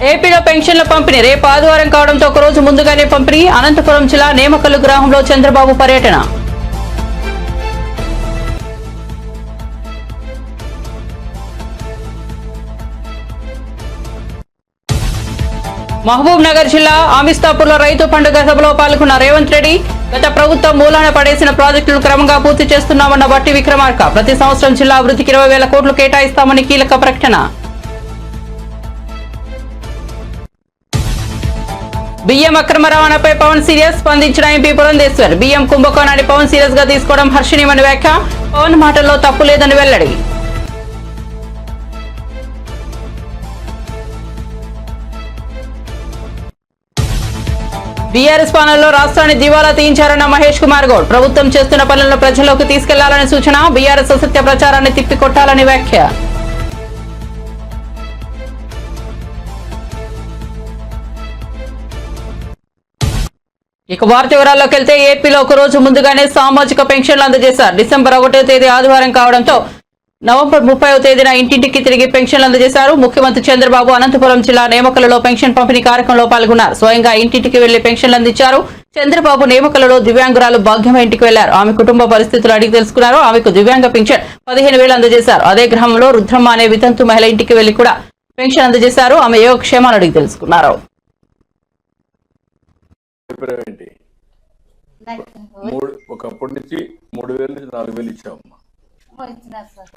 ఏపీలో పెన్షన్ల పంపిణీ రేపు ఆదివారం కావడంతో ఒక రోజు ముందుగానే పంపిణీ. అనంతపురం జిల్లా నేమకల్లు గ్రామంలో చంద్రబాబు పర్యటన. మహబూబ్ నగర్ జిల్లా ఆమిస్తాపూర్లో రైతు పండుగ సభలో పాల్గొన్న రేవంత్ రెడ్డి. గత ప్రభుత్వం మూలాన పడేసిన ప్రాజెక్టులను క్రమంగా పూర్తి చేస్తున్నామన్న బట్టి విక్రమార్క. ప్రతి సంవత్సరం జిల్లా అభివృద్ధికి 20,000 కోట్లు కేటాయిస్తామని కీలక ప్రకటన. బియ్యం అక్రమ రవాణాపై పవన్ సీరియస్. స్పందించిన ఎంపీ పురంధేశ్వర్. బియ్యం కుంభకోణాన్ని పవన్ సీరియస్ గా తీసుకోవడం హర్షణీయమని వ్యాఖ్య. పవన్ మాటల్లో తప్పు లేదని వెల్లడి. బీఆర్ఎస్ పాలనలో రాష్ట్రాన్ని దివాలా తీయించారన్న మహేష్ కుమార్ గౌడ్. ప్రభుత్వం చేస్తున్న పనులను ప్రజల్లోకి తీసుకెళ్లాలని సూచన. బీఆర్ఎస్ అసత్య ప్రచారాన్ని తిప్పికొట్టాలని వ్యాఖ్య. ఇక వార్త వివరాల్లోకి వెళ్తే ఏపీలో ఒక రోజు ముందుగానే సామాజిక పెన్షన్లు అందజేశారు. డిసెంబర్ 1వ తేదీ ఆదివారం కావడంతో నవంబర్ 30వ తేదీన ఇంటింటికి తిరిగి పెన్షన్లు అందజేశారు. ముఖ్యమంత్రి చంద్రబాబు అనంతపురం జిల్లా నేమకల్లులో పెన్షన్ పంపిణీ కార్యక్రమంలో పాల్గొన్నారు. స్వయంగా ఇంటింటికి వెళ్లి పెన్షన్లు అందించారు. చంద్రబాబు నేమకల్లులో దివ్యాంగురాలు భాగ్యమ ఇంటికి వెళ్లారు. ఆమె కుటుంబ పరిస్థితులు అడిగి తెలుసుకున్నారు. ఆమెకు దివ్యాంగ పెన్షన్ 15,000 అందజేశారు. అదే గ్రామంలో రుద్రమ్మ అనే వితంతు మహిళ ఇంటికి వెళ్లి కూడా పెన్షన్ అందజేశారు. ఆమె యోగక్షేమాలు అడిగి తెలుసుకున్నారు. ఒకప్పటి నుంచి 3,000 నుంచి 4,000 ఇచ్చామమ్మా.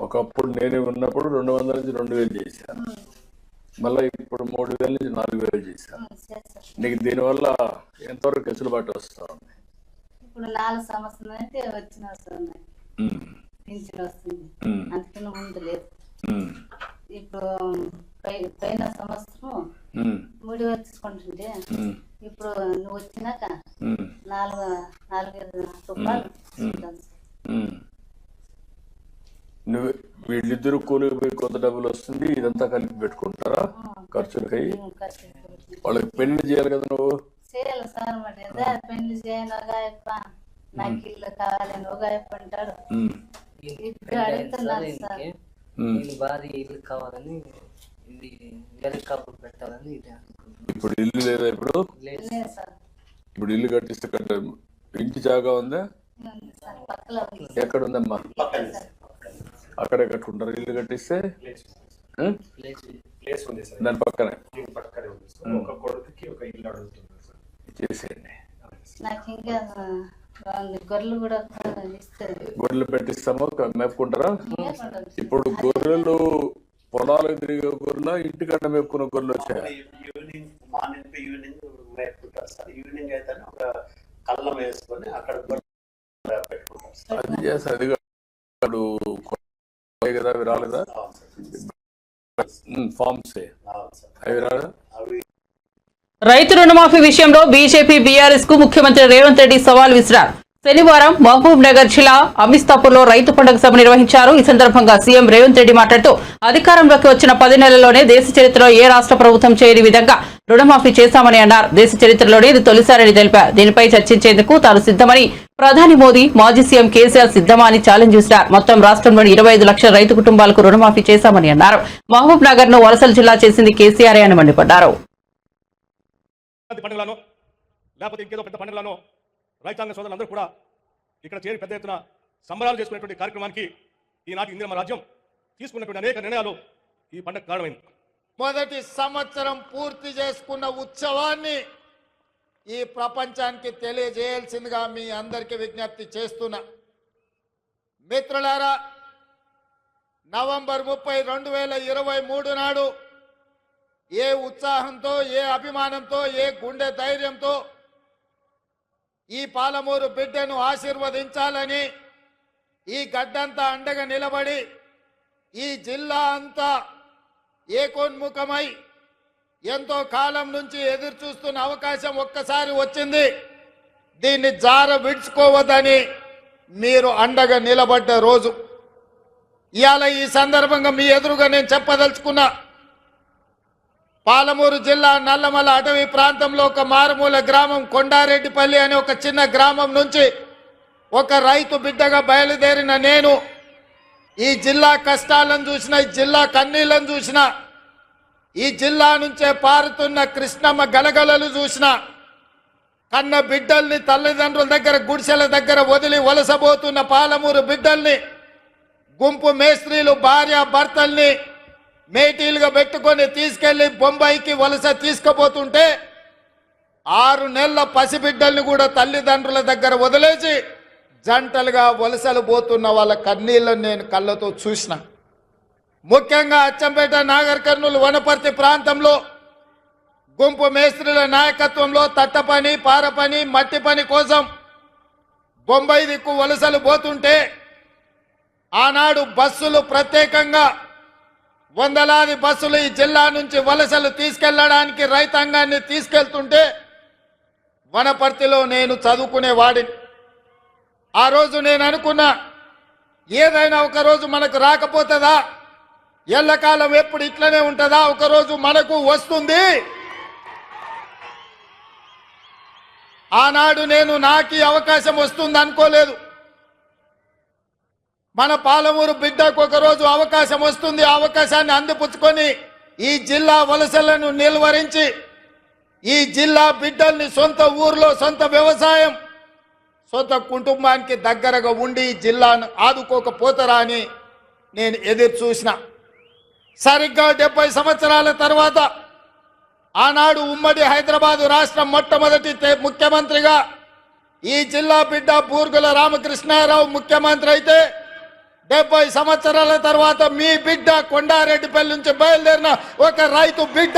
ఒకప్పుడు నేనే ఉన్నప్పుడు 200 నుంచి 2,000 చేశాను. మళ్ళీ ఇప్పుడు 3,000 నుంచి 4,000 చేశాను. నీకు దీనివల్ల ఎంతవరకు వెసులుబాటు వస్తా ఉంది? ఇప్పుడు 4 సంవత్సరాలు అయితే వచ్చిన వస్తుంది. అందుకని ముందు లేదు. ఇప్పుడు పైన సంవత్సరం 3,000 తీసుకుంటుంటే ఇప్పుడు నువ్వు వచ్చినాక 4,000 రూపాయలు. నువ్వు వీళ్ళిద్దరు కూలికి పోయి కొంత డబ్బులు వస్తుంది, ఇదంతా కలిపి పెట్టుకుంటారా ఖర్చులకై? వాళ్ళకి పెళ్లి చేయాలి కదా నువ్వు? చేయాలి సార్. మరి పెళ్లి చేయను నాకు ఇల్లు కావాలని ఒక అంటాడు. ఇప్పుడు అడుగుతున్నారు సార్. ఇల్లు కావాలని పెట్టాలని. ఇప్పుడు ఇల్లు లేదా? ఇప్పుడు ఇల్లు కట్టిస్తే ఇంటి జాగా ఉందా? ఎక్కడ ఉందమ్మా? అక్కడే కట్టుకుంటారు. ఇల్లు కట్టిస్తే దాని పక్కనే చేసేయండి. గొర్రెలు పెట్టిస్తామో మేపుకుంటారా? ఇప్పుడు గొర్రెలు పొలాలకు తిరిగే గొర్రెల ఇంటికన్నా మేపుకున్న గొర్రెలు వచ్చాయి. అది చేస్తారు. అది కదా అవి రాలేదా? ఫార్మ్స్ అవి రాలేదా? రైతు రుణమాఫీ విషయంలో బీజేపీ బీఆర్ఎస్ కు ముఖ్యమంత్రి రేవంత్ రెడ్డి సవాల్ విసిరారు. శనివారం మహబూబ్ నగర్ జిల్లా అమిస్తాపూర్లో రైతు పండుగ సభ నిర్వహించారు. ఈ సందర్భంగా సీఎం రేవంత్ రెడ్డి మాట్లాడుతూ అధికారంలోకి వచ్చిన 10 నెలల్లోనే దేశ చరిత్రలో ఏ రాష్ట్ర ప్రభుత్వం చేయని విధంగా రుణమాఫీ చేశామని అన్నారు. దేశ చరిత్రలోనే ఇది తొలిసారని తెలిపారు. దీనిపై చర్చించేందుకు తాను సిద్ధమని, ప్రధాని మోదీ, మాజీ సీఎం కేసీఆర్ సిద్ధమా అని ఛాలెంజ్ చేశారు. మొత్తం రాష్ట్రంలోని 25 లక్షల రైతు కుటుంబాలకు రుణమాఫీ చేశామని అన్నారు. మహబూబ్ నగర్ ను వలసల జిల్లా చేసింది కేసీఆర్ అని మండిపడ్డారు. రైతాంగ సోదరులందరూ కూడా ఇక్కడ చేరి పెద్ద ఎత్తున సంబరాలు చేసుకునేటువంటి కార్యక్రమానికి ఈనాటి ఇందిరమ్మ రాజ్యం తీసుకున్నటువంటి అనేక నిర్ణయాలు ఈ పండుగ కారణమైంది. మొదటి సంవత్సరం పూర్తి చేసుకున్న ఉత్సవాన్ని ఈ ప్రపంచానికి తెలియజేయాల్సిందిగా మీ అందరికీ విజ్ఞప్తి చేస్తున్నా. మిత్రులారా, నవంబర్ 30, 2023 నాడు ఏ ఉత్సాహంతో, ఏ అభిమానంతో, ఏ గుండె ధైర్యంతో ఈ పాలమూరు బిడ్డను ఆశీర్వదించాలని ఈ గడ్డంతా అండగా నిలబడి ఈ జిల్లా అంతా ఏకోన్ముఖమై ఎంతో కాలం నుంచి ఎదురు చూస్తున్న అవకాశం ఒక్కసారి వచ్చింది. దీన్ని జార విడుచుకోవద్దని మీరు అండగా నిలబడ్డ రోజు ఇవాళ. ఈ సందర్భంగా మీ ఎదురుగా నేను చెప్పదలుచుకున్నా, పాలమూరు జిల్లా నల్లమల అటవీ ప్రాంతంలో ఒక మారుమూల గ్రామం కొండారెడ్డిపల్లి అనే ఒక చిన్న గ్రామం నుంచి ఒక రైతు బిడ్డగా బయలుదేరిన నేను ఈ జిల్లా కష్టాలను చూసిన, ఈ జిల్లా కన్నీళ్లను చూసిన, ఈ జిల్లా నుంచే పారుతున్న కృష్ణమ్మ గలగలలు చూసిన, కన్న బిడ్డల్ని తల్లిదండ్రుల దగ్గర గుడిసెల దగ్గర వదిలి వలసబోతున్న పాలమూరు బిడ్డల్ని గుంపు మేస్త్రీలు భార్య భర్తల్ని మేటీలుగా పెట్టుకొని తీసుకెళ్లి బొంబాయికి వలస తీసుకుపోతుంటే 6 నెలల పసిబిడ్డల్ని కూడా తల్లిదండ్రుల దగ్గర వదిలేసి జంటలుగా వలసలు పోతున్న వాళ్ళ కన్నీళ్లను నేను కళ్ళతో చూసిన. ముఖ్యంగా అచ్చంపేట, నాగర్ కర్నూలు, వనపర్తి ప్రాంతంలో గుంపు మేస్త్రీల నాయకత్వంలో తట్ట పని, పార పని, మట్టి పని కోసం బొంబాయి దిక్కు వలసలు పోతుంటే ఆనాడు బస్సులు ప్రత్యేకంగా వందలాది బస్సులు ఈ జిల్లా నుంచి వలసలు తీసుకెళ్లడానికి రైతాంగాన్ని తీసుకెళ్తుంటే వనపర్తిలో నేను చదువుకునేవాడిని. ఆ రోజు నేను అనుకున్నా, ఏదైనా ఒకరోజు మనకు రాకపోతుందా, ఎల్లకాలం ఎప్పుడు ఇట్లనే ఉంటుందా, ఒకరోజు మనకు వస్తుంది. ఆనాడు నేను నాకు అవకాశం వస్తుంది అనుకోలేదు. మన పాలమూరు బిడ్డకు ఒకరోజు అవకాశం వస్తుంది, ఆ అవకాశాన్ని అందిపుచ్చుకొని ఈ జిల్లా వలసలను నిలువరించి ఈ జిల్లా బిడ్డల్ని సొంత ఊర్లో సొంత వ్యవసాయం, సొంత కుటుంబానికి దగ్గరగా ఉండి ఈ జిల్లాను ఆదుకోకపోతారా అని నేను ఎదురు చూసిన. సరిగ్గా 70 సంవత్సరాల తర్వాత ఆనాడు ఉమ్మడి హైదరాబాదు రాష్ట్రం మొట్టమొదటి ముఖ్యమంత్రిగా ఈ జిల్లా బిడ్డ బూర్గుల రామకృష్ణారావు ముఖ్యమంత్రి అయితే 70 సంవత్సరాల తర్వాత మీ బిడ్డ కొండారెడ్డిపల్లి నుంచి బయలుదేరిన ఒక రైతు బిడ్డ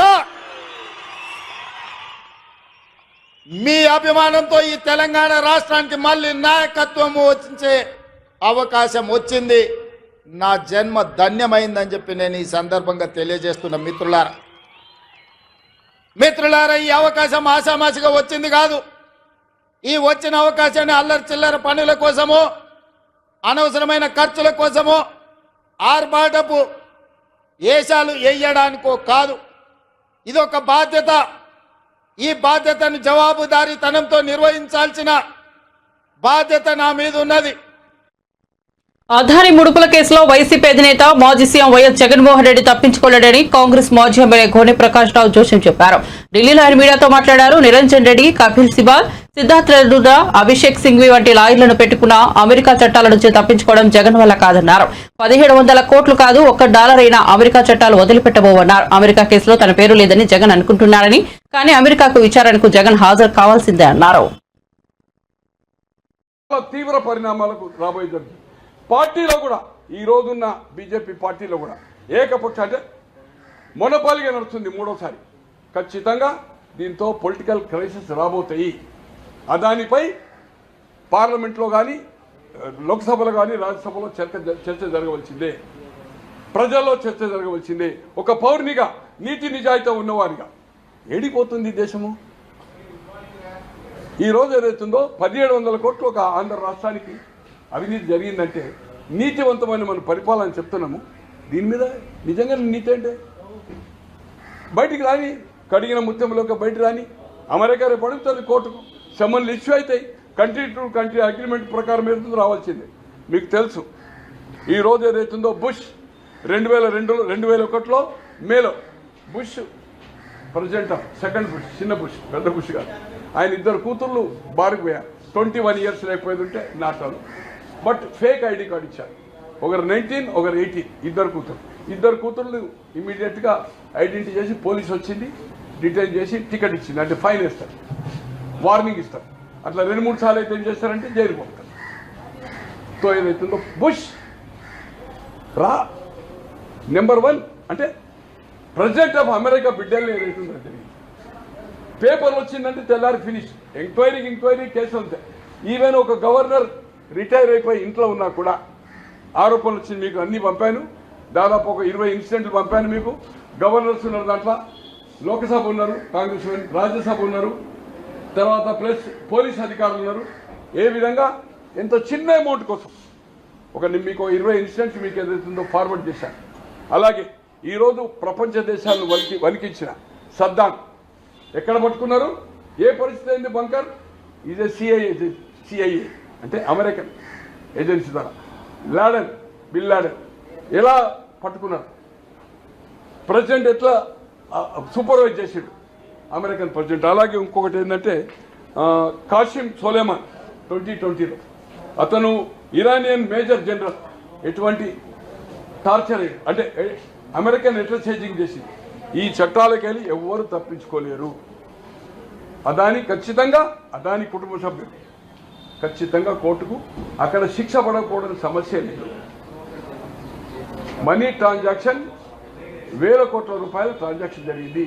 మీ అభిమానంతో ఈ తెలంగాణ రాష్ట్రానికి మళ్ళీ నాయకత్వం వచ్చే అవకాశం వచ్చింది. నా జన్మ ధన్యమైందని చెప్పి నేను ఈ సందర్భంగా తెలియజేస్తున్న మిత్రులారా, ఈ అవకాశం ఆషామాషిగా వచ్చింది కాదు. ఈ వచ్చిన అవకాశాన్ని అల్లరి చిల్లర పనుల కోసమో, అనవసరమైన ఖర్చుల కోసమో, ఆర్భాటపు ఏషాలు వేయడానికో కాదు. ఇది ఒక బాధ్యత. ఈ బాధ్యతను జవాబుదారీతనంతో నిర్వహించాల్సిన బాధ్యత నా మీద ఉన్నది. అదాని ముడుపుల కేసులో వైసీపీ అధినేత మాజీ సీఎం వైఎస్ జగన్మోహన్ రెడ్డి తప్పించుకోలేడని కాంగ్రెస్ మాజీ ఎమ్మెల్యే గోనె ప్రకాష్ రావు జోషం చెప్పారు. ఢిల్లీలో ఆయన మీడియాతో మాట్లాడారు. నిరంజన్ రెడ్డి, కపిల్ సిబాల్, సిద్ధార్థ్ రెడ్డి, అభిషేక్ సింఘ్వి వంటి లాయర్లను పెట్టుకున్న అమెరికా చట్టాల నుంచి తప్పించుకోవడం జగన్ వల్ల కాదన్నారు. 1700 కోట్లు కాదు, $1 అయినా అమెరికా చట్టాలు వదిలిపెట్టబోవన్నారు. అమెరికా కేసులో తన పేరు లేదని జగన్ అనుకుంటున్నారని, కానీ అమెరికాకు విచారణకు జగన్ హాజరు కావాల్సిందే అన్నారు. తీవ్ర పరిణామాలకు రాబోయే జరిగింది. పార్టీలో కూడా ఈ రోజున్న బీజేపీ పార్టీలో కూడా ఏకపక్ష అంటే మొనపాలిగా నడుస్తుంది మూడోసారి. ఖచ్చితంగా దీంతో పొలిటికల్ క్రైసిస్ రాబోతాయి. అదానిపై పార్లమెంట్లో కానీ, లోక్సభలో కానీ, రాజ్యసభలో చర్చ జరగవలసిందే. ప్రజల్లో చర్చ జరగవలసిందే. ఒక పౌరునిగా, నీతి నిజాయితీ ఉన్నవారిగా ఏడిపోతుంది దేశము. ఈ రోజు ఏదైతుందో 1700 కోట్లు ఒక ఆంధ్ర రాష్ట్రానికి అవినీతి జరిగిందంటే నీతివంతమైన మనం పరిపాలన చెప్తున్నాము. దీని మీద నిజంగా నీతి అంటే బయటికి రాని, కడిగిన ముత్యంలోకి బయట రాని. అమెరికా రేపు అడుగుతుంది కోర్టుకు, సమన్లు ఇష్యూ అవుతాయి. కంట్రీ టు కంట్రీ అగ్రిమెంట్ ప్రకారం ఏదైతుందో రావాల్సిందే. మీకు తెలుసు ఈ రోజు ఏదైతుందో బుష్ 2001లో మేలో bush president of second bush, చిన్న బుష్, పెద్ద బుష్ కాదు, ఆయన 2 కూతుర్లు బారికి పోయారు. 21 ఇయర్స్ లేకపోయేది ఉంటే నాటాలు. బట్ ఫేక్ ఐడి కార్డు ఇచ్చారు. ఒకరు 19, ఒకరు 18, 2 కూతుర్లు ఇమీడియట్గా ఐడెంటిటీ చేసి పోలీసు వచ్చింది, డిటైన్ చేసి టికెట్ ఇచ్చింది. అంటే ఫైన్ వేస్తారు, వార్నింగ్ ఇస్తారు. అట్లా 2-3 సార్లు అయితే ఏం చేస్తారంటే జైలు పంపుతారు. సో ఏదైతుందో బుష్ నెంబర్ 1 అంటే ప్రెసిడెంట్ ఆఫ్ అమెరికా బిడ్డల్ని ఏదైతుందో తెలియదు. పేపర్ వచ్చిందంటే తెల్లారి ఫినిష్. ఎంక్వైరీ కేసు అంతే. ఈవెన్ ఒక గవర్నర్ రిటైర్ అయిపోయి ఇంట్లో ఉన్నా కూడా ఆరోపణలు వచ్చింది. మీకు అన్నీ పంపాను, దాదాపు ఒక 20 ఇన్సిడెంట్లు పంపాను మీకు. గవర్నర్స్ ఉన్నారు దాంట్లో, లోక్సభ ఉన్నారు, కాంగ్రెస్ రాజ్యసభ ఉన్నారు, తర్వాత ప్లస్ పోలీస్ అధికారులు ఉన్నారు. ఏ విధంగా ఎంత చిన్న అమౌంట్ కోసం మీకు 20 ఇన్సిడెంట్స్ మీకు ఏదైతుందో ఫార్వర్డ్ చేశాను. అలాగే ఈరోజు ప్రపంచ దేశాలను వణికించిన సద్దాం ఎక్కడ పట్టుకున్నారు, ఏ పరిస్థితి అయింది? బంకర్ ఈజ్ ఏ సిఐఏ అంటే అమెరికన్ ఏజెన్సీ ద్వారా బిల్ లాడెన్ ఎలా పట్టుకున్నారు, ప్రెసిడెంట్ ఎట్లా సూపర్వైజ్ చేసాడు అమెరికన్ ప్రెసిడెంట్. అలాగే ఇంకొకటి ఏంటంటే కాసిం సోలేమాన్ 2020లో అతను ఇరానియన్ మేజర్ జనరల్. ఎటువంటి టార్చర్ అంటే అమెరికన్ ఇంటర్చేంజింగ్ చేసింది. ఈ చట్టాలకు వెళ్ళి ఎవ్వరు తప్పించుకోలేరు. అదాని ఖచ్చితంగా అదాని కుటుంబ సభ్యులు ఖచ్చితంగా కోర్టుకు అక్కడ శిక్ష పడకపోవడం సమస్య లేదు. మనీ ట్రాన్సాక్షన్ వేల కోట్ల రూపాయల ట్రాన్సాక్షన్ జరిగింది.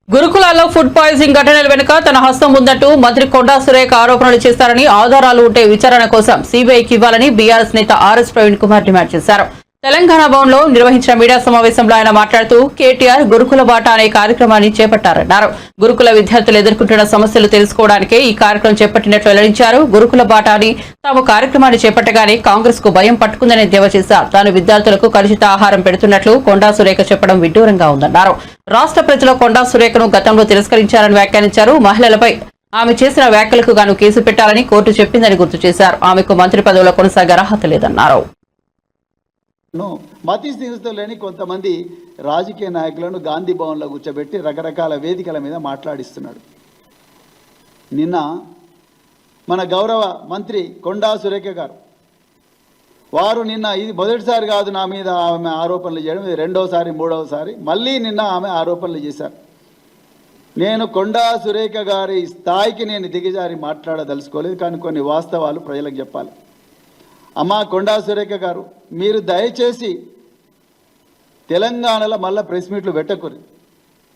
గురుకులాల్లో ఫుడ్ పాయిజనింగ్ ఘటనల వెనుక తన హస్తం ఉందంటూ మంత్రి కొండా సురేఖ ఆరోపణలు చేశారని, ఆధారాలు ఉంటే విచారణ కోసం సీబీఐకి ఇవ్వాలని బీఆర్ఎస్ నేత ఆర్ఎస్ ప్రవీణ్ కుమార్ డిమాండ్ చేశారు. తెలంగాణ భవన్లో నిర్వహించిన మీడియా సమావేశంలో ఆయన మాట్లాడుతూ కేటీఆర్ గురుకుల బాట అనే కార్యక్రమాన్ని చేపట్టారన్నారు. గురుకుల విద్యార్థులు ఎదుర్కొంటున్న సమస్యలు తెలుసుకోవడానికే ఈ కార్యక్రమం చేపట్టినట్లు వెల్లడించారు. గురుకుల బాట అని తాము కార్యక్రమాన్ని చేపట్టగానే కాంగ్రెస్ కు భయం పట్టుకుందని ఎద్దేవా చేశారు. తాను విద్యార్థులకు కలుషిత ఆహారం పెడుతున్నట్లు కొండా సురేఖ చెప్పడం విడ్డూరంగా ఉందన్నారు. రాష్ట్ర ప్రజలు కొండా సురేఖను గతంలో తిరస్కరించారని వ్యాఖ్యానించారు. మహిళలపై ఆమె చేసిన వ్యాఖ్యలకు గాను కేసు పెట్టాలని కోర్టు చెప్పిందని గుర్తు చేశారు. ఆమెకు మంత్రి పదవిలో కొనసాగే అర్హత లేదన్నారు. మతి స్థితితో లేని కొంతమంది రాజకీయ నాయకులను గాంధీ భవన్లో కూర్చోబెట్టి రకరకాల వేదికల మీద మాట్లాడిస్తున్నాడు. నిన్న మన గౌరవ మంత్రి కొండా సురేఖ గారు వారు నిన్న ఇది మొదటిసారి కాదు నా మీద ఆమె ఆరోపణలు చేయడం, ఇది రెండోసారి మూడవసారి మళ్ళీ నిన్న ఆమె ఆరోపణలు చేశారు. నేను కొండా సురేఖ గారి స్థాయికి నేను దిగజారి మాట్లాడదలుచుకోలేదు, కానీ కొన్ని వాస్తవాలు ప్రజలకు చెప్పాలి. అమ్మా కొండా సురేఖ గారు, మీరు దయచేసి తెలంగాణలో మళ్ళీ ప్రెస్ మీట్లు పెట్టకూరి.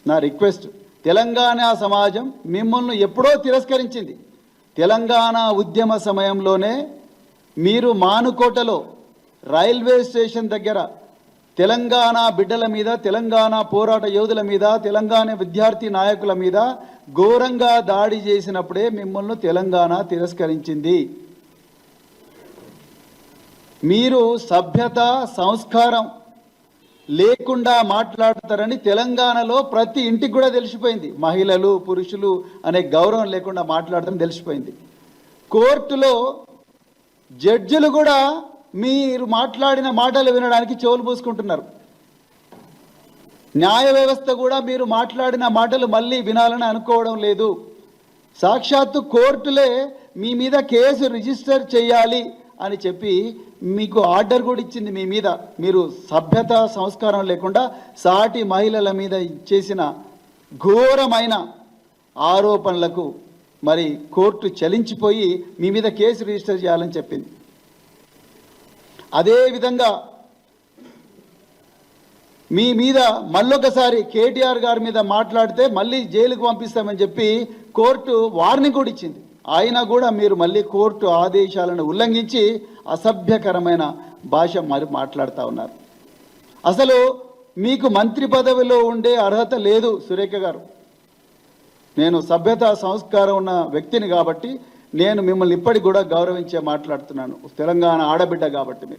నా రిక్వెస్ట్, తెలంగాణ సమాజం మిమ్మల్ని ఎప్పుడో తిరస్కరించింది. తెలంగాణ ఉద్యమ సమయంలోనే మీరు మానుకోటలో రైల్వే స్టేషన్ దగ్గర తెలంగాణ బిడ్డల మీద, తెలంగాణ పోరాట యోధుల మీద, తెలంగాణ విద్యార్థి నాయకుల మీద ఘోరంగా దాడి చేసినప్పుడే మిమ్మల్ని తెలంగాణ తిరస్కరించింది. మీరు సభ్యత సంస్కారం లేకుండా మాట్లాడతారని తెలంగాణలో ప్రతి ఇంటికి కూడా తెలిసిపోయింది. మహిళలు పురుషులు అనే గౌరవం లేకుండా మాట్లాడతారని తెలిసిపోయింది. కోర్టులో జడ్జిలు కూడా మీరు మాట్లాడిన మాటలు వినడానికి చెవులు పూసుకుంటున్నారు. న్యాయ వ్యవస్థ కూడా మీరు మాట్లాడిన మాటలు మళ్ళీ వినాలని అనుకోవడం లేదు. సాక్షాత్తు కోర్టులే మీ మీద కేసు రిజిస్టర్ చేయాలి అని చెప్పి మీకు ఆర్డర్ కూడా ఇచ్చింది మీ మీద. మీరు సభ్యత సంస్కారం లేకుండా సాటి మహిళల మీద చేసిన ఘోరమైన ఆరోపణలకు మరి కోర్టు చలించిపోయి మీ మీద కేసు రిజిస్టర్ చేయాలని చెప్పింది. అదేవిధంగా మీ మీద మళ్ళొకసారి కేటీఆర్ గారి మీద మాట్లాడితే మళ్ళీ జైలుకు పంపిస్తామని చెప్పి కోర్టు వార్నింగ్ కూడా ఇచ్చింది. అయినా కూడా మీరు మళ్ళీ కోర్టు ఆదేశాలను ఉల్లంఘించి అసభ్యకరమైన భాష మరి మాట్లాడుతూ ఉన్నారు. అసలు మీకు మంత్రి పదవిలో ఉండే అర్హత లేదు సురేఖ గారు. నేను సభ్యత సంస్కారం ఉన్న వ్యక్తిని కాబట్టి నేను మిమ్మల్ని ఇప్పటికి కూడా గౌరవించే మాట్లాడుతున్నాను. తెలంగాణ ఆడబిడ్డ కాబట్టి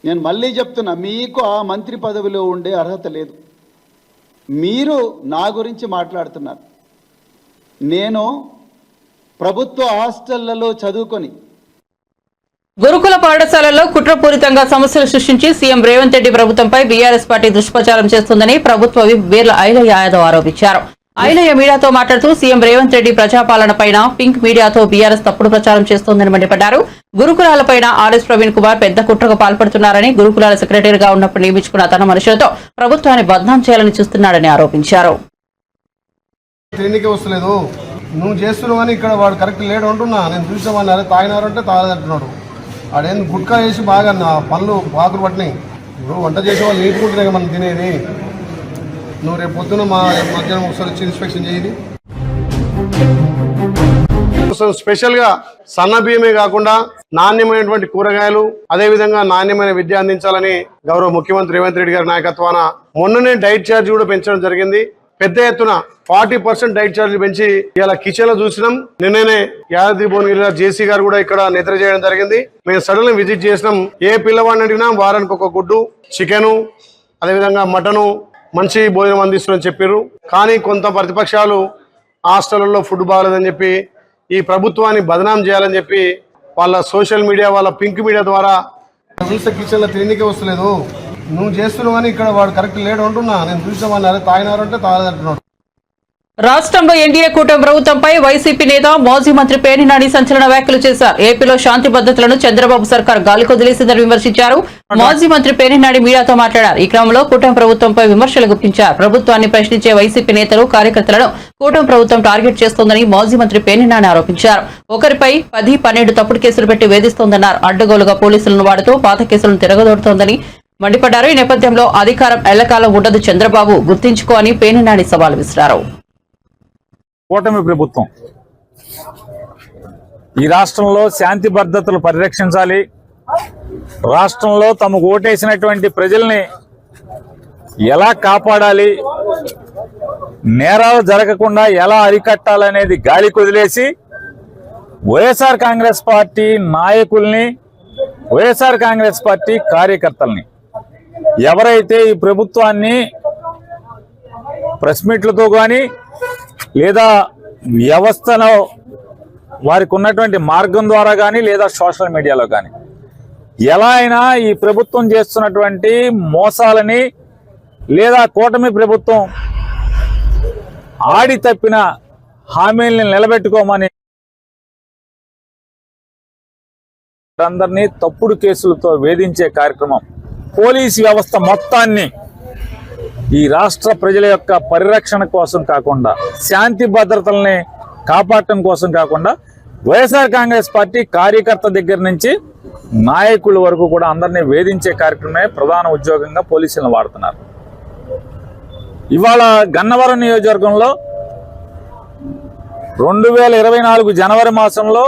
నేను మళ్ళీ చెప్తున్నా, మీకు ఆ మంత్రి పదవిలో ఉండే అర్హత లేదు. మీరు నా గురించి మాట్లాడుతున్నారు. నేను ప్రభుత్వ హాస్టళ్లలో చదువుకొని గురుకుల పాఠశాలల్లో కుట్రపూరితంగా సమస్యలు సృష్టించి సీఎం రేవంత్ రెడ్డి ప్రభుత్వంపై బీఆర్ఎస్ పార్టీ దుష్ప్రచారం చేస్తుందని ప్రభుత్వ విప్ బీర్ల ఐలయ్య యాదవ్ ఆరోపించారు. ఐలయ్య మీడియాతో మాట్లాడుతూ సీఎం రేవంత్ రెడ్డి ప్రజాపాలనపైన పింక్ మీడియాతో బీఆర్ఎస్ తప్పుడు ప్రచారం చేస్తోందని మండిపడ్డారు. గురుకులాలపైన ఆర్ఎస్ ప్రవీణ్ కుమార్ పెద్ద కుట్రకు పాల్పడుతున్నారని, గురుకులాల సెక్రటరీగా ఉన్నప్పుడు నియమించుకున్న తన మనుషులతో ప్రభుత్వాన్ని బద్నాం చేయాలని చూస్తున్నాడని ఆరోపించారు. నువ్వు చేస్తున్నావు అని ఇక్కడ వాడు కరెక్ట్ లేడు అంటున్నా. నేను చూసామని అరే తాగినారంటే తాగదంటున్నాడు. ఆడేం గుట్కా వేసి బాగా నా పనులు బాకులు పట్టినాయి. ఇప్పుడు వంట చేసే వాళ్ళు నీటుకుంటున్నాయి మనం తినేది. నువ్వు రేపు పొద్దున మా మధ్యాహ్నం ఒకసారి వచ్చి ఇన్స్పెక్షన్ చేయాలి. స్పెషల్గా సన్న బియ్యమే కాకుండా నాణ్యమైనటువంటి కూరగాయలు, అదేవిధంగా నాణ్యమైన విద్య అందించాలని గౌరవ ముఖ్యమంత్రి రేవంత్ రెడ్డి గారి నాయకత్వాన మొన్ననే డైట్ ఛార్జ్ కూడా పెంచడం జరిగింది. పెద్ద ఎత్తున 40% డైట్ ఛార్జ్ పెంచి ఇలా కిచెన్ లో చూసినాం. నిన్ననే యాదాద్రి భువనగిరి జేసీ గారు కూడా ఇక్కడ నిద్ర చేయడం జరిగింది. మేము సడన్ విజిట్ చేసినాం. ఏ పిల్లవాడిని అడిగినా వారానికి ఒక గుడ్డు, చికెను, అదేవిధంగా మటను మంచి భోజనం అందిస్తున్నారని చెప్పారు. కానీ కొంత ప్రతిపక్షాలు హాస్టళ్లలో ఫుడ్ బాగలేదని చెప్పి ఈ ప్రభుత్వాన్ని బదనాం చేయాలని చెప్పి వాళ్ళ సోషల్ మీడియా, వాళ్ళ పింక్ మీడియా ద్వారా కిచెన్ లో తినకే వస్తలేదు. నువ్వు చేస్తున్నావు కానీ ఇక్కడ వాడు కరెక్ట్ లేడు అంటున్నా. నేను చూసిన వాళ్ళు అదే తాగినారంటే తాగదంటున్నాడు. రాష్ట్రంలో ఎన్డీఏ కూటమి ప్రభుత్వంపై వైసీపీ నేత మాజీ మంత్రి పేర్ని నాని సంచలన వ్యాఖ్యలు చేశారు. ఏపీలో శాంతి భద్రతలను చంద్రబాబు సర్కార్ గాలికొదిలేసిందని విమర్శించారు. మాజీ మంత్రి పేర్ని నాని మీడియాతో మాట్లాడారు. ఈ క్రమంలో కూటమి ప్రభుత్వంపై విమర్శలు గుప్పించారు. ప్రభుత్వాన్ని ప్రశ్నించే వైసీపీ నేతలు కార్యకర్తలను కూటమి ప్రభుత్వం టార్గెట్ చేస్తోందని మాజీ మంత్రి పేర్ని నాని ఆరోపించారు. ఒకరిపై 10-12 తప్పుడు కేసులు పెట్టి వేధిస్తోందన్నారు. అడ్డగోలుగా పోలీసులను వాడుతూ పాత కేసులను తిరగదోడుతోందని మండిపడ్డారు. ఈ నేపథ్యంలో అధికారం ఎల్లకాలం ఉండదు చంద్రబాబు గుర్తించుకో అని పేర్ని నాని సవాల్ విసిరారు. కూటమి ప్రభుత్వం ఈ రాష్ట్రంలో శాంతి భద్రతలు పరిరక్షించాలి, రాష్ట్రంలో తమకు ఓటేసినటువంటి ప్రజల్ని ఎలా కాపాడాలి, నేరాలు జరగకుండా ఎలా అరికట్టాలనేది గాలి కొదిలేసి వైఎస్ఆర్ కాంగ్రెస్ పార్టీ నాయకుల్ని, వైఎస్ఆర్ కాంగ్రెస్ పార్టీ కార్యకర్తల్ని, ఎవరైతే ఈ ప్రభుత్వాన్ని ప్రెస్ మీట్లతో కానీ లేదా వ్యవస్థలో వారికి ఉన్నటువంటి మార్గం ద్వారా కానీ లేదా సోషల్ మీడియాలో కానీ ఎలా అయినా ఈ ప్రభుత్వం చేస్తున్నటువంటి మోసాలని లేదా కూటమి ప్రభుత్వం ఆడి తప్పిన హామీల్ని నిలబెట్టుకోమని అందరినీ తప్పుడు కేసులతో వేధించే కార్యక్రమం, పోలీసు వ్యవస్థ మొత్తాన్ని ఈ రాష్ట్ర ప్రజల యొక్క పరిరక్షణ కోసం కాకుండా, శాంతి భద్రతల్ని కాపాడటం కోసం కాకుండా వైఎస్ఆర్ కాంగ్రెస్ పార్టీ కార్యకర్త దగ్గర నుంచి నాయకుల వరకు కూడా అందరినీ వేధించే కార్యక్రమమే ప్రధాన ఉద్యోగంగా పోలీసులను వాడుతున్నారు. ఇవాళ గన్నవరం నియోజకవర్గంలో 2024 జనవరి మాసంలో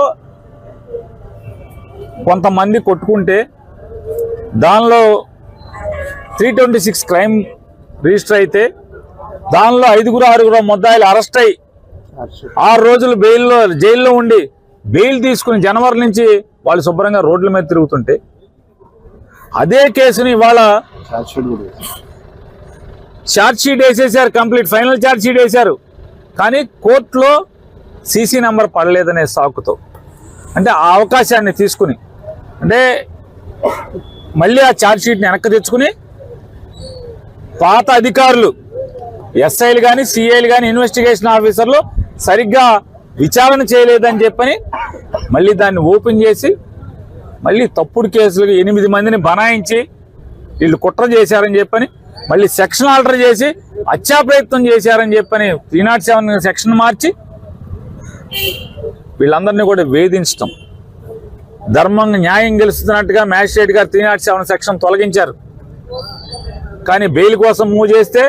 కొంతమంది కొట్టుకుంటే దానిలో 326 క్రైమ్ రిజిస్టర్ అయితే దానిలో 5-6 ముద్దాయిలు అరెస్ట్ అయ్యి 6 రోజులు జైల్లో ఉండి బెయిల్ తీసుకుని జనవరి నుంచి వాళ్ళు శుభ్రంగా రోడ్ల మీద తిరుగుతుంటే అదే కేసుని ఇవాళ ఛార్జ్ షీట్ వేసేసారు. కంప్లీట్ ఫైనల్ ఛార్జ్ షీట్ వేశారు. కానీ కోర్టులో సీసీ నెంబర్ పడలేదనే సాకుతో, అంటే ఆ అవకాశాన్ని తీసుకుని, అంటే మళ్ళీ ఆ ఛార్జ్ షీట్ని వెనక్కి తెచ్చుకుని పాత అధికారులు ఎస్ఐలు కానీ సిఐలు కానీ ఇన్వెస్టిగేషన్ ఆఫీసర్లు సరిగ్గా విచారణ చేయలేదని చెప్పని మళ్ళీ దాన్ని ఓపెన్ చేసి మళ్ళీ తప్పుడు కేసులు 8 మందిని బనాయించి వీళ్ళు కుట్ర చేశారని చెప్పని మళ్ళీ సెక్షన్ ఆల్టర్ చేసి హత్యా ప్రయత్నం చేశారని చెప్పని 307 సెక్షన్ మార్చి వీళ్ళందరినీ కూడా వేధించడం, ధర్మంగా న్యాయం గెలుస్తున్నట్టుగా మ్యాజిస్ట్రేట్ గారు 307 సెక్షన్ తొలగించారు. కానీ బెయిల్ కోసం మూవ్ చేస్తే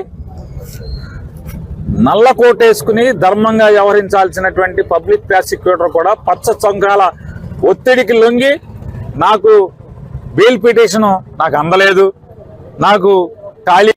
నల్ల కోటేసుకుని ధర్మంగా వ్యవహరించాల్సినటువంటి పబ్లిక్ ప్రాసిక్యూటర్ కూడా పచ్చ చొంకాల ఒత్తిడికి లొంగి నాకు బెయిల్ పిటిషన్ నాకు అందలేదు, నాకు ఖాళీ.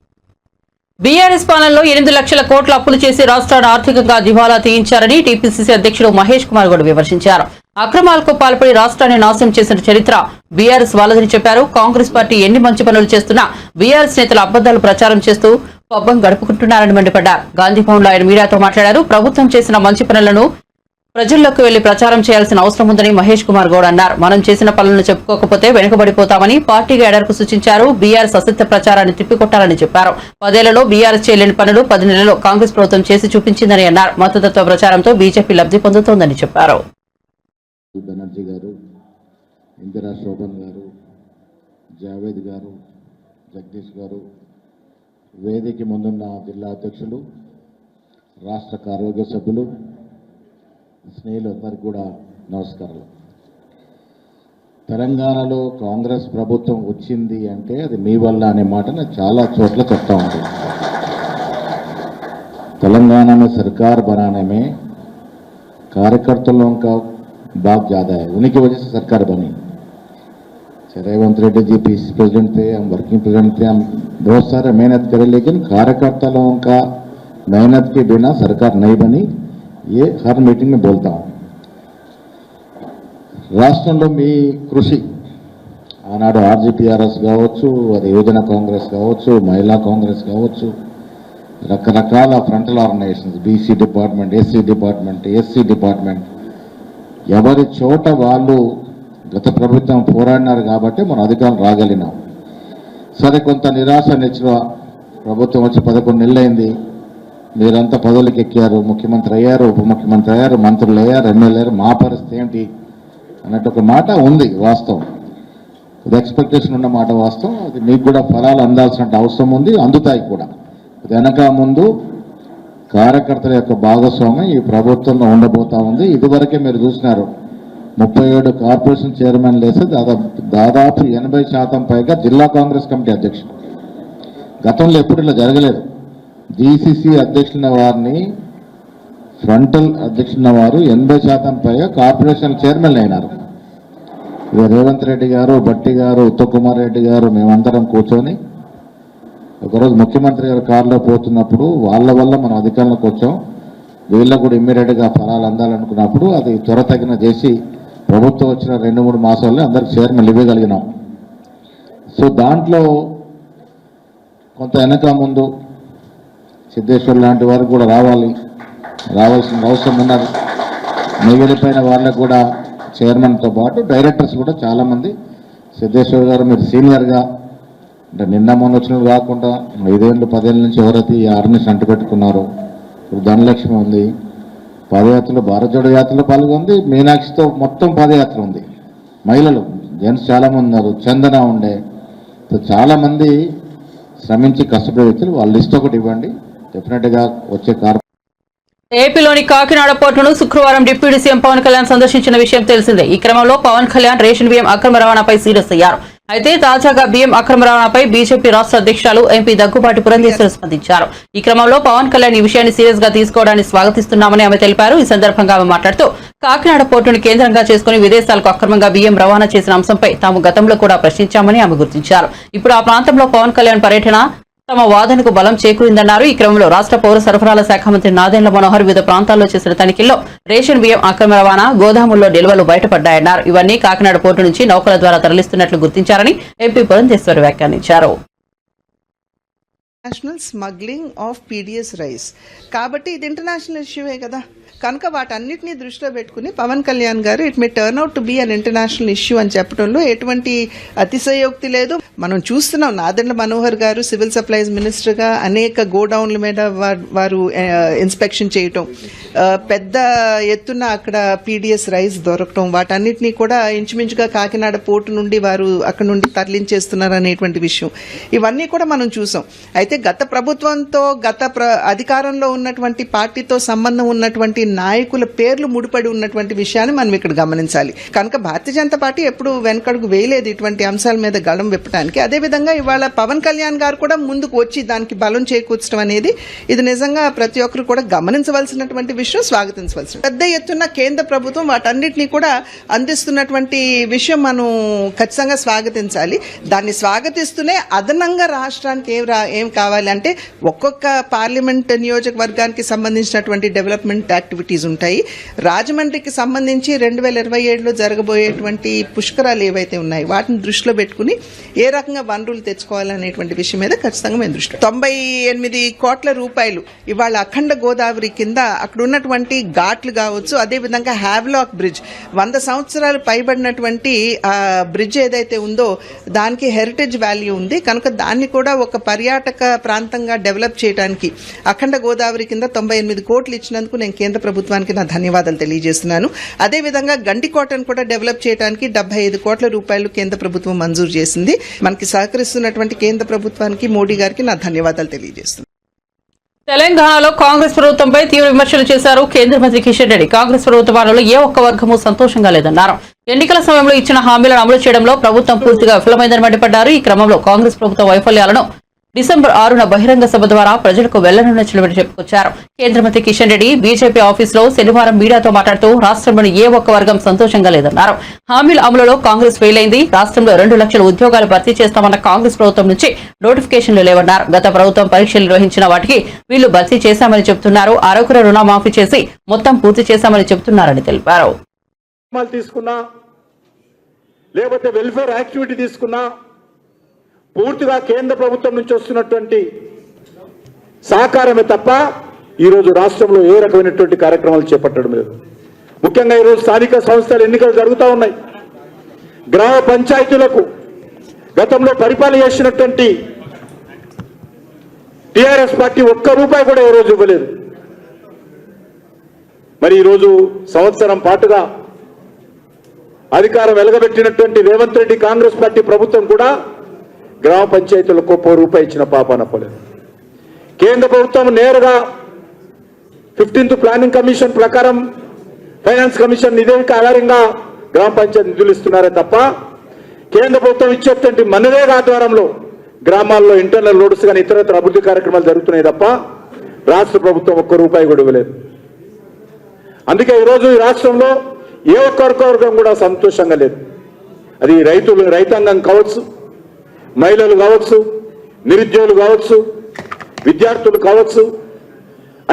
బీఆర్ఎస్ పాలనలో 8 లక్షల కోట్ల అప్పులు చేసి రాష్ట్రాన్ని ఆర్థికంగా దివాలా తీయించారని టీపీసీసీ అధ్యక్షుడు మహేష్ కుమార్ గౌడ్ విమర్శించారు. అక్రమాలకు పాల్పడి రాష్ట్రాన్ని నాశనం చేసిన చరిత్ర బీఆర్ఎస్ వాళ్ళదని చెప్పారు. కాంగ్రెస్ పార్టీ ఎన్ని మంచి పనులు చేస్తున్నా బీఆర్ఎస్ నేతలు అబద్దాలు ప్రచారం చేస్తూ పబ్బం గడుపుకుంటున్నారని మండిపడ్డారు. గాంధీభవన్లో ఆయన మీడియాతో మాట్లాడారు. ప్రభుత్వం చేసిన మంచి పనులను ప్రజల్లోకి వెళ్లి ప్రచారం చేయాల్సిన అవసరం ఉందని మహేష్ కుమార్ గౌడ్ అన్నారు. మనం చేసిన పనులను చెప్పుకోకపోతే వెనుకబడిపోతామని పార్టీగా ఎడర్కు సూచించారు. బీఆర్ఎస్ అసత్య ప్రచారాన్ని తిప్పికొట్టాలని చెప్పారు. 10 ఏళ్లలో బీఆర్ఎస్ చేయలేని పనులు 10 నెలల్లో కాంగ్రెస్ ప్రభుత్వం చేసి చూపించిందని అన్నారు. మతతత్వ ప్రచారంతో బీజేపీ లబ్ధి పొందుతోందని చెప్పారు. బెనర్జీ గారు, ఇందిరా శోభన్ గారు, జావేద్ గారు, జగదీష్ గారు, వేదిక ముందున్న జిల్లా అధ్యక్షులు, రాష్ట్ర కార్యవర్గ సభ్యులు, స్నేహితులందరికీ కూడా నమస్కారాలు. తెలంగాణలో కాంగ్రెస్ ప్రభుత్వం వచ్చింది అంటే అది మీ వల్ల అనే మాట నేను చాలా చోట్ల చెప్తా ఉంటాను. तेलंगाना में सरकार बनाने में कार्यकर्ताओं का भाग ज़्यादा है, उन्हीं की वजह से सरकार बनी. रेवंत रेड्डी जी पीसी प्रेसिडेंट थे, हम वर्किंग प्रेसिडेंट थे, हम बहुत सारे मेहनत करे, लेकिन कार्यकर्ताओं का मेहनत के बिना सरकार नहीं बनी. ये हर मीटिंग में बोलता हूँ. రాష్ట్రంలో మీ కృషి ఆనాడు ఆర్జీపీఆర్ఎస్ కావచ్చు, అది యువజన కాంగ్రెస్ కావచ్చు, మహిళా కాంగ్రెస్ కావచ్చు, రకరకాల frontal organisations, BC department, SC department, SC department, ఎవరి చోట వాళ్ళు గత ప్రభుత్వం పోరాడినారు కాబట్టి మనం అధికారం రాగలిగినాం. సరే కొంత నిరాశ నిచ్చిన ప్రభుత్వం వచ్చి 11 నెలలు అయింది, మీరంతా పదవులకు ఎక్కారు, ముఖ్యమంత్రి అయ్యారు, ఉప ముఖ్యమంత్రి అయ్యారు, మంత్రులు అయ్యారు, ఎమ్మెల్యే అయ్యారు, మా పరిస్థితి ఏంటి అన్నట్టు ఒక మాట ఉంది. వాస్తవం, ఇది ఎక్స్పెక్టేషన్ ఉన్న మాట వాస్తవం. అది మీకు కూడా ఫలాలు అందాల్సిన అవసరం ఉంది, అందుతాయి కూడా. వెనక ముందు కార్యకర్తల యొక్క భాగస్వామ్యం ఈ ప్రభుత్వంలో ఉండబోతా ఉంది. ఇదివరకే మీరు చూసినారు 37 కార్పొరేషన్ చైర్మన్ లేస్తే దాదాపు 80% పైగా జిల్లా కాంగ్రెస్ కమిటీ అధ్యక్షుడు. గతంలో ఎప్పుడు ఇలా జరగలేదు. డిసిసి అధ్యక్షుల వారిని, ఫ్రంటల్ అధ్యక్షుల వారు 80% పైగా కార్పొరేషన్ చైర్మన్లు అయినారు. ఇక రేవంత్ రెడ్డి గారు, భట్టి గారు, ఉత్తమ్ కుమార్ రెడ్డి గారు మేమందరం కూర్చొని ఒకరోజు ముఖ్యమంత్రి గారు కారులో పోతున్నప్పుడు వాళ్ళ వల్ల మనం అధికారంలోకి వచ్చాం, వీళ్ళకు కూడా ఇమ్మీడియట్గా ఫలాలు అందాలనుకున్నప్పుడు అది త్వరతగిన చేసి ప్రభుత్వం వచ్చిన 2-3 మాసాల్లో అందరికి చైర్మన్లు ఇవ్వగలిగినాం. సో దాంట్లో కొంత వెనక ముందు సిద్ధేశ్వర్ లాంటి వారికి కూడా రావాల్సిన అవసరం ఉన్నది. మిగిలిపోయిన వాళ్ళకు కూడా చైర్మన్తో పాటు డైరెక్టర్స్ కూడా చాలామంది, సిద్ధేశ్వర్ గారు మీరు సీనియర్గా అంటే నిన్న మొన్న వచ్చినప్పుడు కాకుండా 5 ఏళ్ళు 10 ఏళ్ళ నుంచి ఎవరైతే ఈ ఆర్మీస్ అంటు పెట్టుకున్నారో, ఇప్పుడు ధనలక్ష్మి ఉంది, పాదయాత్రలో భారత జోడో యాత్రలో పాల్గొంది, మీనాక్షితో మొత్తం పాదయాత్ర ఉంది. మహిళలు జెంట్స్ చాలామంది ఉన్నారు, చందన ఉండే, చాలామంది శ్రమించి కష్టపడే వ్యక్తులు. వాళ్ళ లిస్ట్ ఒకటి ఇవ్వండి, డెఫినెట్గా వచ్చే ఏపీలోని కాకినాడ పోర్టును శుక్రవారం డిప్యూటీ సీఎం పవన్ కళ్యాణ్ సందర్శించిన విషయం తెలిసిందే. ఈ క్రమంలో పవన్ కళ్యాణ్ రేషన్ బియ్యం అక్రమ రవాణాపై సీరియస్ అయ్యారు. అయితే తాజాగా బియ్యం అక్రమ రవాణాపై బీజేపీ రాష్ట్ర అధ్యక్షురాలు ఎంపీ దగ్గుబాటి పురంధేశ్వరి స్పందించారు. ఈ క్రమంలో పవన్ కళ్యాణ్ ఈ విషయాన్ని సీరియస్ గా తీసుకోవడాన్ని స్వాగతిస్తున్నామని ఆమె తెలిపారు. ఈ సందర్భంగా ఆమె మాట్లాడుతూ కాకినాడ పోర్టును కేంద్రంగా చేసుకుని విదేశాలకు అక్రమంగా బియ్యం రవాణా చేసిన అంశంపై తాము గతంలో కూడా ప్రశ్నించామని ఆమె గుర్తించారు. ఇప్పుడు ఆ ప్రాంతంలో పవన్ కళ్యాణ్ పర్యటన తమ వాదనకు బలం చేకూరిందన్నారు. ఈ క్రమంలో రాష్ట్ర పౌర సరఫరాల శాఖ మంత్రి నాదెండ్ల మనోహర్ వివిధ ప్రాంతాల్లో చేసిన తనిఖీల్లో రేషన్ బియ్యం అక్రమ రవాణా, గోదాముల్లో నిల్వలు బయటపడ్డాయన్నారు. ఇవన్నీ కాకినాడ పోర్టు నుంచి నౌకల ద్వారా తరలిస్తున్నట్లు గుర్తించారని ఎంపీ పురంధేశ్వరి వ్యాఖ్యానించారు. National smuggling of PDS rice కాబట్టి ఇది ఇంటర్నేషనల్ ఇష్యూవే కదా, కనుక వాటన్నిటినీ దృష్టిలో పెట్టుకుని పవన్ కళ్యాణ్ గారు it may turn out to be an international issue అని చెప్పడంలో ఎటువంటి అతిశయోక్తి లేదు. మనం చూస్తున్నాం నాదెండ్ల మనోహర్ గారు సివిల్ సప్లైస్ మినిస్టర్గా అనేక గోడౌన్ల మీద వారు ఇన్స్పెక్షన్ చేయటం, పెద్ద ఎత్తున అక్కడ పీడిఎస్ రైస్ దొరకటం, వాటన్నిటినీ కూడా ఇంచుమించుగా కాకినాడ పోర్టు నుండి వారు అక్కడ నుండి తరలించేస్తున్నారు అనేటువంటి విషయం ఇవన్నీ కూడా మనం చూసాం. అయితే గత ప్రభుత్వంతో అధికారంలో ఉన్నటువంటి పార్టీతో సంబంధం ఉన్నటువంటి నాయకుల పేర్లు ముడిపడి ఉన్నటువంటి విషయాన్ని మనం ఇక్కడ గమనించాలి. కనుక భారతీయ జనతా పార్టీ ఎప్పుడు వెనకడుగు వేయలేదు ఇటువంటి అంశాల మీద గళం విప్పడానికి. అదేవిధంగా ఇవాళ పవన్ కళ్యాణ్ గారు కూడా ముందుకు వచ్చి దానికి బలం చేకూర్చడం అనేది ఇది నిజంగా ప్రతి ఒక్కరు కూడా గమనించవలసినటువంటి విషయం, స్వాగతించవలసిన. పెద్ద ఎత్తున కేంద్ర ప్రభుత్వం వాటన్నిటినీ కూడా అందిస్తున్నటువంటి విషయం మనం ఖచ్చితంగా స్వాగతించాలి. దాన్ని స్వాగతిస్తూనే అదనంగా రాష్ట్రానికి ఏం కావాలి అంటే ఒక్కొక్క పార్లమెంట్ నియోజకవర్గానికి సంబంధించినటువంటి డెవలప్మెంట్ యాక్టివిటీస్ ఉంటాయి. రాజమండ్రికి సంబంధించి 2027లో జరగబోయేటువంటి పుష్కరాలు ఏవైతే ఉన్నాయి వాటిని దృష్టిలో పెట్టుకుని ఏ రకంగా వనరులు తెచ్చుకోవాలనేటువంటి విషయం మీద ఖచ్చితంగా మేము దృష్టి 98 కోట్ల రూపాయలు ఇవాళ అఖండ గోదావరి కింద అక్కడ ఉన్నటువంటి ఘాట్లు కావచ్చు, అదేవిధంగా హ్యావ్లాక్ బ్రిడ్జ్ 100 సంవత్సరాలు పైబడినటువంటి బ్రిడ్జ్ ఏదైతే ఉందో దానికి హెరిటేజ్ వాల్యూ ఉంది. కనుక దాన్ని కూడా ఒక పర్యాటక ప్రాంతంగా డెవలప్ చేయడానికి అఖండ గోదావరి కింద 98 కోట్లు ఇచ్చినందుకు నేను కేంద్ర ప్రభుత్వానికి నా ధన్యవాదాలు తెలియజేస్తున్నాను. అదేవిధంగా గండికోటను కూడా డెవలప్ చేయడానికి 75 కోట్ల రూపాయలు కేంద్ర ప్రభుత్వం మంజూరు చేసింది. మనకి సహకరిస్తున్నటువంటి కేంద్ర ప్రభుత్వానికి, మోడీ గారికి నా ధన్యవాదాలు తెలియజేస్తున్నాను. తెలంగాణలో కాంగ్రెస్ ప్రభుత్వంపై తీవ్ర విమర్శలు చేశారు కేంద్ర మంత్రి కిషన్ రెడ్డి. కాంగ్రెస్ ప్రభుత్వాలలో ఏ ఒక్క వర్గము సంతోషంగా లేదన్నారు. ఎన్నికల సమయంలో ఇచ్చిన హామీలను అమలు చేయడంలో ప్రభుత్వం పూర్తిగా విఫలమైందని మండిపడ్డారు. ఈ క్రమంలో కాంగ్రెస్ ప్రభుత్వ వైఫల్యాలను డిసెంబర్ 6న బహిరంగ సభ ద్వారా ప్రజలకు వెళ్లనున్నట్లు చెప్పుకొచ్చారు. కేంద్ర మంత్రి కిషన్ రెడ్డి బీజేపీ ఆఫీసులో శనివారం మీడియాతో మాట్లాడుతూ రాష్ట్రంలోని ఏ ఒక్క వర్గం సంతోషంగా లేదన్నారు. హామీల అమలులో కాంగ్రెస్ ఫెయిల్ అయింది. రాష్ట్రంలో 2 లక్షల ఉద్యోగాలు భర్తీ చేస్తామన్న కాంగ్రెస్ ప్రభుత్వం నుంచి నోటిఫికేషన్లు లేవన్నారు. గత ప్రభుత్వం పరీక్షలు నిర్వహించిన వాటికి వీళ్లు భర్తీ చేశామని చెబుతున్నారు. ఆరోగ్య రుణమాఫీ చేసి మొత్తం పూర్తి చేశామని చెబుతున్నారని తెలిపారు. లేకపోతే వెల్ఫేర్ యాక్టివిటీ తీసుకున్నా పూర్తిగా కేంద్ర ప్రభుత్వం నుంచి వస్తున్నటువంటి సహకారమే తప్ప ఈరోజు రాష్ట్రంలో ఏ రకమైనటువంటి కార్యక్రమాలు చేపట్టడం లేదు. ముఖ్యంగా ఈరోజు స్థానిక సంస్థల ఎన్నికలు జరుగుతూ ఉన్నాయి. గ్రామ పంచాయతీలకు గతంలో పరిపాలన చేసినటువంటి టిఆర్ఎస్ పార్టీ ఒక్క రూపాయి కూడా ఏ రోజు ఇవ్వలేదు. మరి ఈరోజు సంవత్సరం పాటుగా అధికారం వెలగబెట్టినటువంటి రేవంత్ రెడ్డి కాంగ్రెస్ పార్టీ ప్రభుత్వం కూడా గ్రామ పంచాయతీలకు రూపాయి ఇచ్చిన పాపాన పోలేదు. కేంద్ర ప్రభుత్వం నేరుగా 15th ప్లానింగ్ కమిషన్ ప్రకారం ఫైనాన్స్ కమిషన్ నివేదిక ఆధారంగా గ్రామ పంచాయతీ నిధులు ఇస్తున్నారే తప్ప కేంద్ర ప్రభుత్వం ఇచ్చేటువంటి మనరేగా ఆధ్వర్యంలో గ్రామాల్లో ఇంటర్నల్ రోడ్స్ కానీ ఇతరత్ర అభివృద్ధి కార్యక్రమాలు జరుగుతున్నాయి తప్ప రాష్ట్ర ప్రభుత్వం ఒక్క రూపాయి కూడా ఇవ్వలేదు. అందుకే ఈరోజు ఈ రాష్ట్రంలో ఏ ఒక్క వర్గం కూడా సంతోషంగా లేదు. అది రైతాంగం కావచ్చు, మహిళలు కావచ్చు, నిరుద్యోగులు కావచ్చు, విద్యార్థులు కావచ్చు,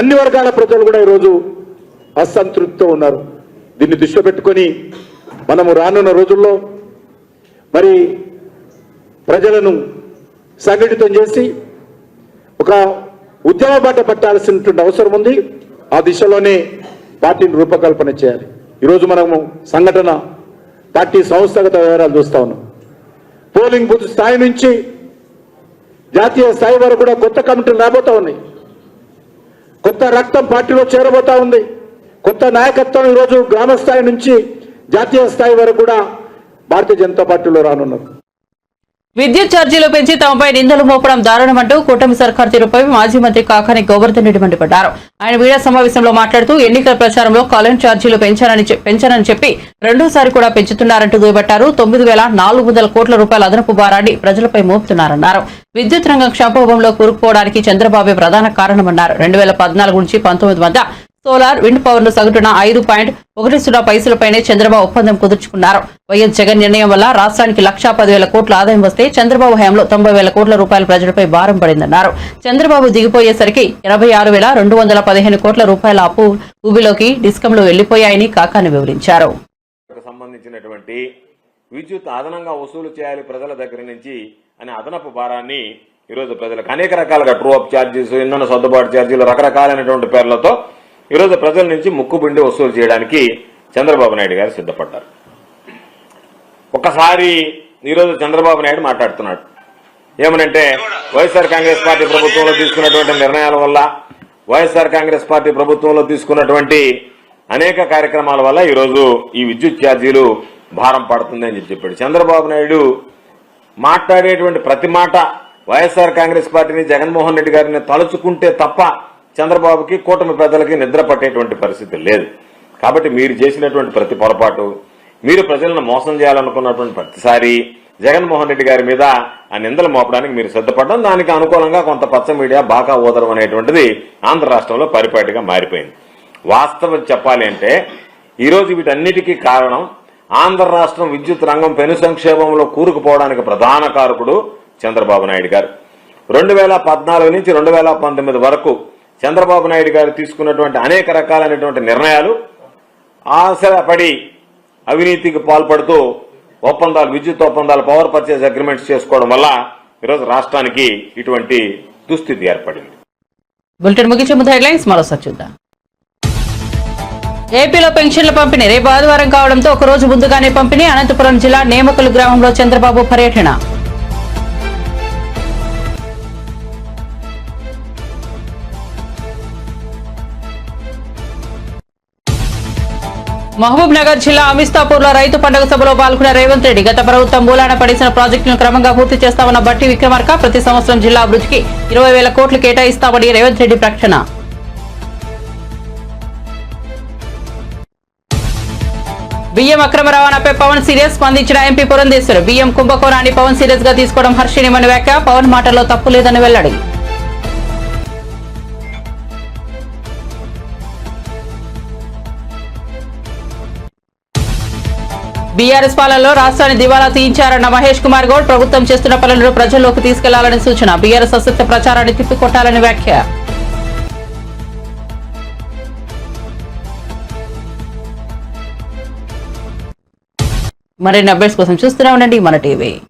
అన్ని వర్గాల ప్రజలు కూడా ఈరోజు అసంతృప్తితో ఉన్నారు. దీన్ని దృష్టిలో పెట్టుకొని మనము రానున్న రోజుల్లో మరి ప్రజలను సంఘటితం చేసి ఒక ఉద్యమ బాట పట్టాల్సినటువంటి అవసరం ఉంది. ఆ దిశలోనే పార్టీని రూపకల్పన చేయాలి. ఈరోజు మనము సంఘటన పార్టీ సంస్థాగత వివరాలు చూస్తా ఉన్నాం. పోలింగ్ బూత్ స్థాయి నుంచి జాతీయ స్థాయి వరకు కూడా కొత్త కమిటీలు రాబోతా ఉన్నాయి. కొత్త రక్తం పార్టీలో చేరబోతా ఉంది. కొత్త నాయకత్వం ఈరోజు గ్రామ స్థాయి నుంచి జాతీయ స్థాయి వరకు కూడా భారతీయ జనతా పార్టీలో రానున్నారు. విద్యుత్ ఛార్జీలు పెంచి తమపై నిందలు మోపడం దారుణమంటూ కూటమి సర్కార్ తీరుపై మాజీ మంత్రి కాకాని గోవర్ధన్ రెడ్డి మండిపడ్డారు. ఆయన మీడియా సమావేశంలో మాట్లాడుతూ ఎన్నికల ప్రచారంలో కరెంట్ ఛార్జీలు పెంచనని చెప్పి రెండోసారి కూడా పెంచుతున్నారంటూ దుయ్యబట్టారు. 9,400 కోట్ల రూపాయల అదనపు భారాన్ని ప్రజలపై మోపుతున్నారన్నారు. విద్యుత్ రంగం క్షోభంలో కూరుకుపోవడానికి చంద్రబాబు ప్రధాన కారణమన్నారు. 2014 నుంచి 19 మధ్య సోలార్, విండ్ పవర్ ను సగటున 5.10 పైసలపైనే చంద్రబాబు ఒప్పందం కుదుర్చుకున్నారు. వైఎస్ జగన్ నిర్ణయం వల్ల రాష్ట్రానికి 1,10,000 కోట్ల ఆదాయం వస్తే చంద్రబాబు హయాంలో 90,000 కోట్ల రూపాయల ప్రజలపై భారం పడిందన్నారు. చంద్రబాబు దిగిపోయేసరికి 26,215 కోట్ల రూపాయల అప్పు ఊబిలోకి డిస్కంలు వెళ్లిపోయాయని కాకాని వివరించారు. సంబంధించినటువంటి విద్యుత్ అదనంగా వసూలు చేయాలి ప్రజల దగ్గర నుంచి అనే అదనపు భారాన్ని ఈరోజు ప్రజలకు అనేక రకాలుగా ట్రూ అప్ ఛార్జీస్, ఇంధన సర్దుబాటు ఛార్జీలు, రకరకాలైనటువంటి పేర్లతో ఈరోజు ప్రజల నుంచి ముక్కుబిండి వసూలు చేయడానికి చంద్రబాబు నాయుడు గారు సిద్ధపడ్డారు. ఒకసారి ఈరోజు చంద్రబాబు నాయుడు మాట్లాడుతున్నాడు. ఏమనంటే వైఎస్ఆర్ కాంగ్రెస్ పార్టీ ప్రభుత్వంలో తీసుకున్నటువంటి నిర్ణయాల వల్ల, వైఎస్ఆర్ కాంగ్రెస్ పార్టీ ప్రభుత్వంలో తీసుకున్నటువంటి అనేక కార్యక్రమాల వల్ల ఈరోజు ఈ విద్యుత్ ఛార్జీలు భారం పడుతుందని చెప్పాడు. చంద్రబాబు నాయుడు మాట్లాడేటువంటి ప్రతి మాట వైఎస్ఆర్ కాంగ్రెస్ పార్టీని, జగన్మోహన్ రెడ్డి గారిని తలుచుకుంటే తప్ప చంద్రబాబుకి, కూటమి పెద్దలకి నిద్ర పట్టేటువంటి పరిస్థితి లేదు. కాబట్టి మీరు చేసినటువంటి ప్రతి పొరపాటు, మీరు ప్రజలను మోసం చేయాలనుకున్నటువంటి ప్రతిసారి జగన్మోహన్ రెడ్డి గారి మీద ఆ నిందలు మోపడానికి మీరు సిద్ధపడడం, దానికి అనుకూలంగా కొంత పచ్చ మీడియా బాకా ఓదరం అనేటువంటిది ఆంధ్ర రాష్ట్రంలో పరిపాటిగా మారిపోయింది. వాస్తవం చెప్పాలి అంటే ఈరోజు వీటన్నిటికీ కారణం ఆంధ్ర రాష్ట్రం విద్యుత్ రంగం పెను సంక్షేమంలో కూరుకుపోవడానికి ప్రధాన కారకుడు చంద్రబాబు నాయుడు గారు. 2014 నుంచి 2019 వరకు చంద్రబాబు నాయుడు గారు తీసుకున్నటువంటి అనేక రకాలైనటువంటి నిర్ణయాలు ఆశపడి అవినీతికి పాల్పడుతూ ఒప్పందాలు, విద్యుత్ ఒప్పందాలు, పవర్ పర్చేజ్ అగ్రిమెంట్స్ చేసుకోవడం వల్ల ఈరోజు రాష్ట్రానికి ఇటువంటి దుస్థితి ఏర్పడింది. బులెటిన్ ముగించే ముందు హెడ్లైన్స్ మరోసారి చూద్దాం. ఏపీలో పెన్షన్ల పంపిణీ రేపు ఆదివారం కావడంతో ఒకరోజు ముందుగానే పంపిణీ. అనంతపురం జిల్లా నేమకలు గ్రామంలో చంద్రబాబు పర్యటన. మహబూబ్ నగర్ జిల్లా అమిస్తాపూర్ లో రైతు పండుగ సభలో పాల్గొన్న రేవంత్ రెడ్డి గత ప్రభుత్వం మూలాన పడేసిన ప్రాజెక్టులను క్రమంగా పూర్తి చేస్తామన్న బట్టి విక్రమార్క. ప్రతి సంవత్సరం జిల్లా అభివృద్ధికి 20,000 కోట్లు కేటాయిస్తామని రేవంత్ రెడ్డి ప్రకటన. బియ్యం అక్రమ రవాణాపై పవన్ సీరియస్, స్పందించిన ఎంపీ పురంధేశ్వర్. బియ్యం కుంభకోణాన్ని పవన్ సీరియస్ గా తీసుకోవడం హర్షణీయమని వ్యాఖ్య. పవన్ మాటల్లో తప్పు లేదని వెల్లడి. బీఆర్ఎస్ పాలనలో రాష్ట్రాన్ని దివాలా తీయించారన్న మహేష్ కుమార్ గౌడ్. ప్రభుత్వం చేస్తున్న పనులను ప్రజల్లోకి తీసుకెళ్లాలని సూచన. బీఆర్ఎస్ అసత్య ప్రచారాన్ని తిప్పికొట్టాలని వ్యాఖ్య. మరిన్ని అప్డేట్స్ కోసం చూస్తూనే ఉండండి మన టీవీ.